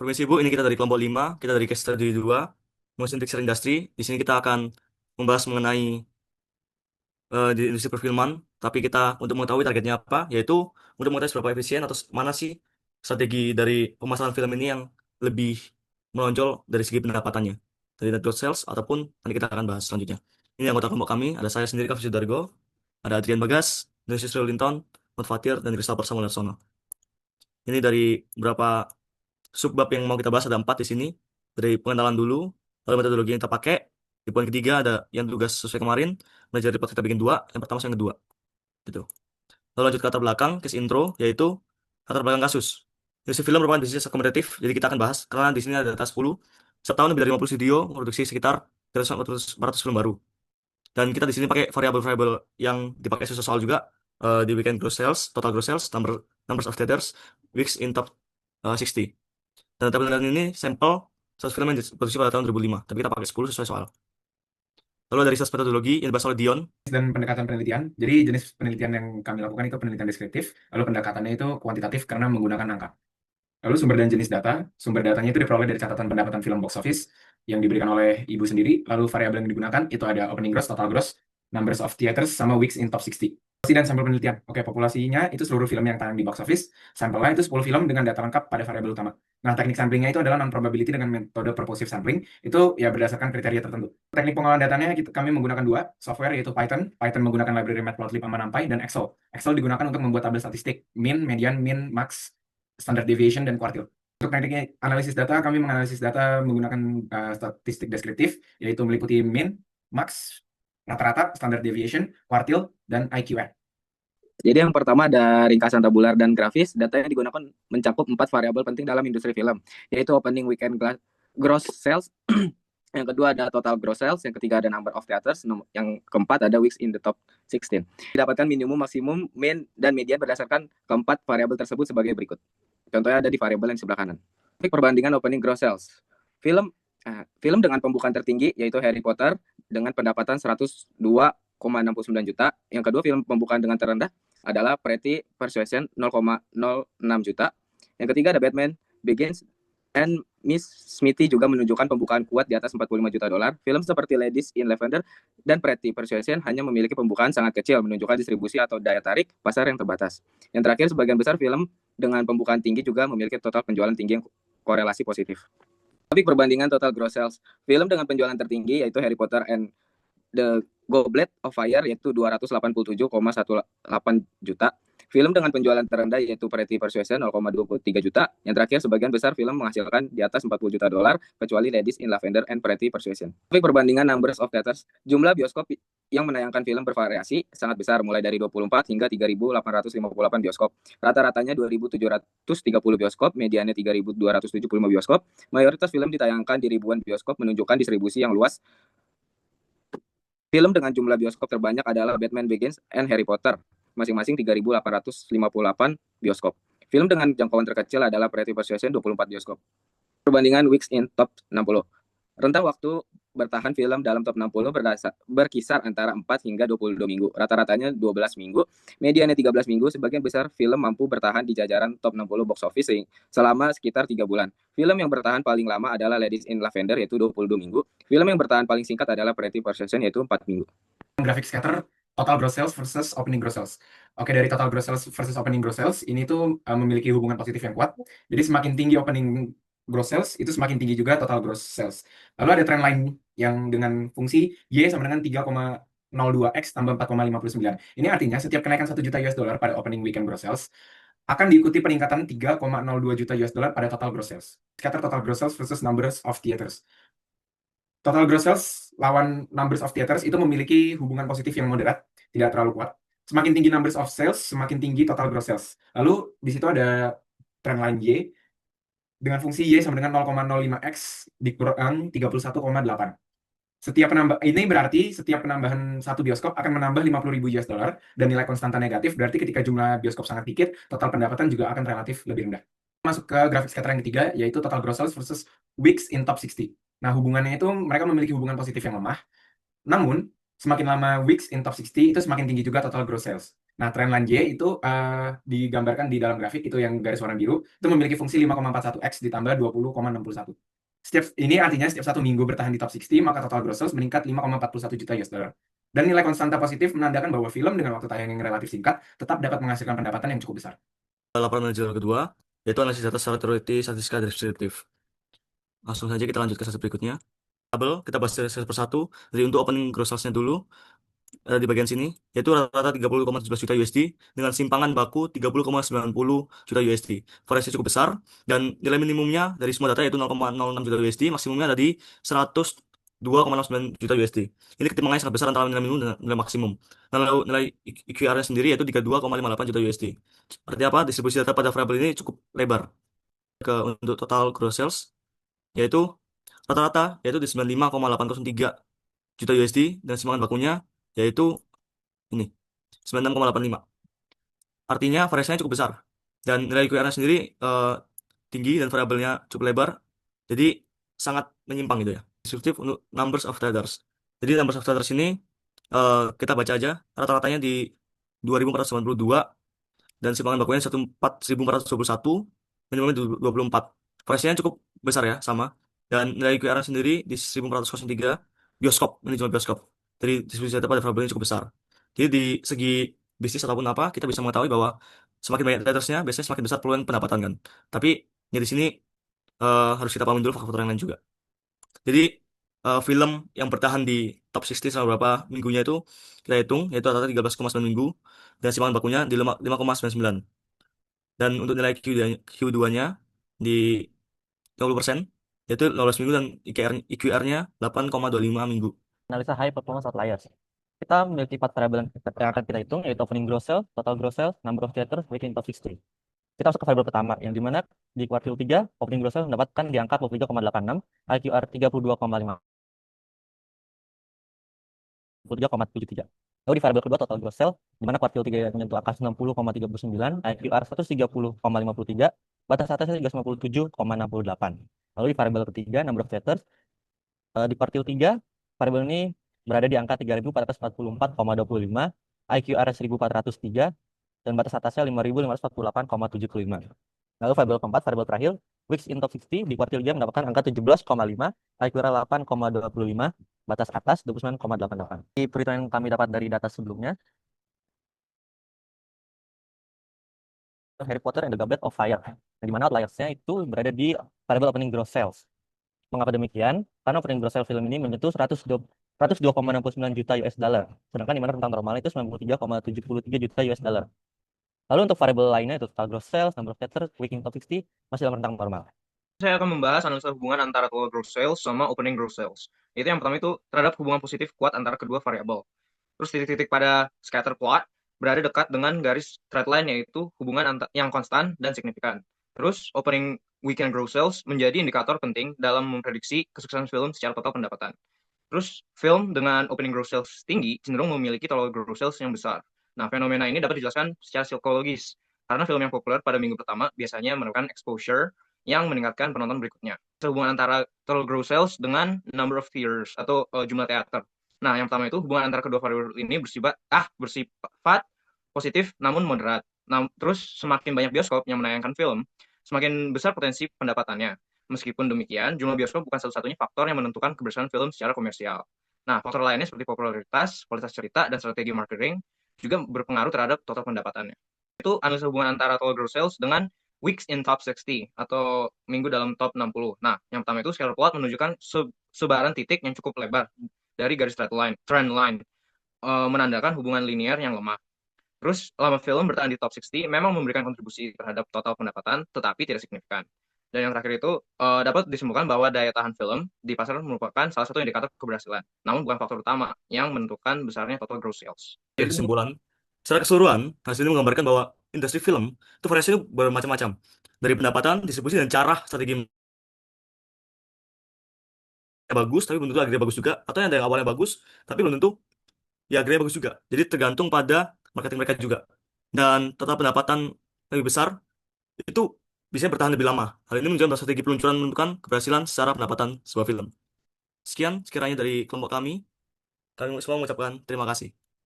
Permisi Bu, ini kita dari kelompok 5, kita dari case study 2, Motion Picture Industry. Di sini kita akan membahas mengenai di industri perfilman, tapi kita untuk mengetahui targetnya apa, yaitu untuk mengetahui seberapa efisien atau mana sih strategi dari pemasaran film ini yang lebih menonjol dari segi pendapatannya, dari net gross sales ataupun nanti kita akan bahas selanjutnya. Ini anggota kelompok kami, ada saya sendiri, Kak Dargo, ada Adrian Bagas, Dennis Linton, Muhammad Fatir, dan Christopher Samuel Larsono. Ini dari beberapa subbab yang mau kita bahas ada 4 di sini. Dari pengenalan dulu, lalu metodologi yang kita pakai. Di poin ketiga ada yang tugas sesuai kemarin. Belajar report kita bikin dua, yang pertama sama yang kedua. Gitu. Lalu lanjut ke latar belakang, case intro, yaitu latar belakang kasus. Industri film merupakan bisnis akomodatif, jadi kita akan bahas, karena di sini ada data 10. Setiap tahun lebih dari 50 studio memproduksi sekitar 300-400 film baru. Dan kita di sini pakai variabel-variabel yang dipakai susah soal juga, di weekend gross sales, total gross sales, numbers of theaters, weeks in top 60. Dan data penelitian ini sampel 100 film yang diproduksi pada tahun 2005, tapi kita pakai 10 sesuai soal. Lalu dari research metodologi yang dibahas oleh Dion. Dan pendekatan penelitian. Jadi jenis penelitian yang kami lakukan itu penelitian deskriptif, lalu pendekatannya itu kuantitatif karena menggunakan angka. Lalu sumber dan jenis data, sumber datanya itu diperoleh dari catatan pendapatan film box office yang diberikan oleh ibu sendiri, lalu variabel yang digunakan itu ada opening gross, total gross, numbers of theaters, sama weeks in top 60. Populasi dan sampel penelitian. Oke, populasinya itu seluruh film yang tayang di box office, sampelnya itu 10 film dengan data lengkap pada variabel utama. Nah, teknik samplingnya itu adalah non-probability dengan metode purposive sampling, itu ya berdasarkan kriteria tertentu. Teknik pengolahan datanya kami menggunakan dua software, yaitu Python menggunakan library Matplotlib sama NumPy, dan Excel. Excel digunakan untuk membuat tabel statistik, mean, median, min, max, standard deviation, dan quartile. Untuk tekniknya analisis data, kami menganalisis data menggunakan statistik deskriptif, yaitu meliputi mean, max, rata-rata, standard deviation, quartile, dan IQN. Jadi yang pertama ada ringkasan tabular dan grafis. Data yang digunakan mencakup 4 variabel penting dalam industri film, yaitu opening weekend gross sales, yang kedua ada total gross sales, yang ketiga ada number of theaters, yang keempat ada weeks in the top 16. Didapatkan minimum, maksimum, mean, dan median berdasarkan keempat variabel tersebut sebagai berikut. Contohnya ada di variabel yang sebelah kanan. Perbandingan opening gross sales. Film dengan pembukaan tertinggi yaitu Harry Potter dengan pendapatan 102,69 juta. Yang kedua film pembukaan dengan terendah adalah Pretty Persuasion 0,06 juta. Yang ketiga ada Batman Begins and Miss Smithy juga menunjukkan pembukaan kuat di atas 45 juta dolar. Film seperti Ladies in Lavender dan Pretty Persuasion hanya memiliki pembukaan sangat kecil, menunjukkan distribusi atau daya tarik pasar yang terbatas. Yang terakhir, sebagian besar film dengan pembukaan tinggi juga memiliki total penjualan tinggi yang korelasi positif. Topik perbandingan total gross sales. Film dengan penjualan tertinggi yaitu Harry Potter and The Goblet of Fire yaitu 287,18 juta. Film dengan penjualan terendah yaitu Pretty Persuasion 0,23 juta. Yang terakhir, sebagian besar film menghasilkan di atas 40 juta dolar kecuali Ladies in Lavender and Pretty Persuasion. Topik perbandingan numbers of theaters. Jumlah bioskop yang menayangkan film bervariasi sangat besar, mulai dari 24 hingga 3.858 bioskop. Rata-ratanya 2.730 bioskop, mediannya 3.275 bioskop. Mayoritas film ditayangkan di ribuan bioskop, menunjukkan distribusi yang luas. Film dengan jumlah bioskop terbanyak adalah Batman Begins and Harry Potter, masing-masing 3.858 bioskop. Film dengan jangkauan terkecil adalah Pretty Persuasion 24 bioskop. Perbandingan weeks in top 60. Rentang waktu bertahan film dalam top 60 berkisar antara 4 hingga 22 minggu. Rata-ratanya 12 minggu, mediannya 13 minggu. Sebagian besar film mampu bertahan di jajaran top 60 box office selama sekitar 3 bulan. Film yang bertahan paling lama adalah Ladies in Lavender yaitu 22 minggu. Film yang bertahan paling singkat adalah Pretty Persuasion yaitu 4 minggu. Grafik scatter total gross sales versus opening gross sales. Oke, dari total gross sales versus opening gross sales ini tuh memiliki hubungan positif yang kuat. Jadi semakin tinggi opening gross sales itu semakin tinggi juga total gross sales. Lalu ada trend line yang dengan fungsi Y sama dengan 3,02x tambah 4,59. Ini artinya setiap kenaikan 1 juta US dollar pada opening weekend gross sales akan diikuti peningkatan 3,02 juta US dollar pada total gross sales. Scatter total gross sales versus numbers of theaters. Total gross sales lawan numbers of theaters itu memiliki hubungan positif yang moderat, tidak terlalu kuat. Semakin tinggi numbers of sales, semakin tinggi total gross sales. Lalu di situ ada trendline Y dengan fungsi Y sama dengan 0,05x dikurang 31,8. Ini berarti setiap penambahan satu bioskop akan menambah 50.000 US dollar dan nilai konstanta negatif, berarti ketika jumlah bioskop sangat dikit, total pendapatan juga akan relatif lebih rendah. Masuk ke grafik scatter yang ketiga, yaitu total gross sales versus weeks in top 60. Nah, hubungannya itu mereka memiliki hubungan positif yang lemah. Namun, semakin lama weeks in top 60 itu semakin tinggi juga total gross sales. Nah, trendline Y itu digambarkan di dalam grafik itu yang garis warna biru itu memiliki fungsi 5,41x ditambah 20,61. Ini artinya setiap 1 minggu bertahan di top 60 maka total gross sales meningkat 5,41 juta US dollar. Dan nilai konstanta positif menandakan bahwa film dengan waktu tayang yang relatif singkat tetap dapat menghasilkan pendapatan yang cukup besar. Laporan manajer kedua, yaitu analisis data secara teoritis, statistika, dan deskriptif. Langsung saja kita lanjut ke sesi berikutnya. Tabel, kita bahas sesi persatu. Jadi untuk opening gross sales-nya dulu, di bagian sini, yaitu rata-rata 30,17 juta USD dengan simpangan baku 30,90 juta USD. Variasi cukup besar, dan nilai minimumnya dari semua data yaitu 0,06 juta USD, maksimumnya ada di 102,09 juta USD. Ini ketimpangannya sangat besar antara nilai minimum dan nilai maksimum. Nah, lalu nilai IQR-nya sendiri yaitu 32,58 juta USD. Artinya apa? Distribusi data pada variabel ini cukup lebar. Untuk total gross sales, yaitu rata-rata yaitu di 95,803 juta USD dan simpangan bakunya yaitu ini 96,85. Artinya variasinya cukup besar dan nilai IQR-nya sendiri tinggi dan variabelnya cukup lebar, jadi sangat menyimpang gitu ya. Deskriptif untuk numbers of traders. Jadi numbers of traders ini kita baca aja rata-ratanya di 2.492 dan simpangan bakunya 4.421, minimumnya 24. Variasinya cukup besar ya, sama. Dan nilai QR sendiri di 1403 bioskop, ini cuma bioskop. Jadi distribusi data pada variabel ini cukup besar. Jadi di segi bisnis ataupun apa, kita bisa mengetahui bahwa semakin banyak tradersnya, biasanya semakin besar peluang pendapatan kan. Tapi ya di sini harus kita pahami dulu faktor-faktor yang lain juga. Jadi film yang bertahan di top 60 selama beberapa minggunya itu kita hitung, yaitu rata-rata 13,9 minggu, dan simpangan bakunya di 5,99. Dan untuk nilai Q2-nya di 20%, yaitu 15 minggu dan IQR-nya 8,25 minggu. Analisa high performance outliers. Kita memiliki 4 variabel yang akan kita hitung, yaitu opening gross sales, total gross sales, number of theaters, within top 60. Kita masuk ke variabel pertama, yang dimana di kuartil 3, opening gross sales mendapatkan di angka 23,86, IQR 32,5. 23,73. Lalu di variabel kedua total gross sale, di mana kuartil 3 menyentuh angka 90,39, IQR 130,53, batas atasnya 197,68. Lalu di variabel ketiga, number of theaters, di kuartil 3, variabel ini berada di angka 3.444,25, IQR 1.403, dan batas atasnya 5.548,75. Lalu variabel keempat, variabel terakhir, weeks in top 60 di kuartil 3 mendapatkan angka 17,5, IQR 8,25, batas atas 29,88. Di perhitungan yang kami dapat dari data sebelumnya, Harry Potter and the Goblet of Fire, di mana outliersnya itu berada di variabel opening gross sales. Mengapa demikian? Karena opening gross sales film ini menyentuh 102,69 juta US dollar, sedangkan di mana rentang normal itu 93,73 juta US dollar. Lalu untuk variabel lainnya itu total gross sales, number of theaters, week in top 60 masih dalam rentang normal. Saya akan membahas analisa hubungan antara total gross sales sama opening gross sales. Itu yang pertama itu terhadap hubungan positif kuat antara kedua variabel. Terus titik-titik pada scatter plot berada dekat dengan garis trend line, yaitu hubungan yang konstan dan signifikan. Terus opening weekend gross sales menjadi indikator penting dalam memprediksi kesuksesan film secara total pendapatan. Terus film dengan opening gross sales tinggi cenderung memiliki total gross sales yang besar. Nah, fenomena ini dapat dijelaskan secara psikologis karena film yang populer pada minggu pertama biasanya menemukan exposure yang meningkatkan penonton berikutnya. Hubungan antara total gross sales dengan number of theaters atau jumlah teater. Nah, yang pertama itu hubungan antara kedua variabel ini bersifat positif namun moderat. Nah, terus semakin banyak bioskop yang menayangkan film, semakin besar potensi pendapatannya. Meskipun demikian, jumlah bioskop bukan satu-satunya faktor yang menentukan keberhasilan film secara komersial. Nah, faktor lainnya seperti popularitas, kualitas cerita, dan strategi marketing juga berpengaruh terhadap total pendapatannya. Itu analisa hubungan antara total gross sales dengan weeks in top 60 atau minggu dalam top 60. Nah, yang pertama itu scatter plot menunjukkan sebaran titik yang cukup lebar dari garis trend line, menandakan hubungan linear yang lemah. Terus, lama film bertahan di top 60 memang memberikan kontribusi terhadap total pendapatan, tetapi tidak signifikan. Dan yang terakhir itu dapat disimpulkan bahwa daya tahan film di pasar merupakan salah satu indikator keberhasilan, namun bukan faktor utama yang menentukan besarnya total gross sales. Jadi kesimpulan, secara keseluruhan, hasil ini menggambarkan bahwa industri film itu variasinya bermacam-macam. Dari pendapatan, distribusi, dan cara strategi bagus, tapi belum tentu akhirnya bagus juga. Atau yang awalnya bagus, tapi belum tentu ya akhirnya bagus juga. Jadi tergantung pada marketing mereka juga. Dan total pendapatan lebih besar, itu bisa bertahan lebih lama. Hal ini menunjukkan bahwa strategi peluncuran menentukan keberhasilan secara pendapatan sebuah film. Sekian sekiranya dari kelompok kami. Kami semua mengucapkan terima kasih.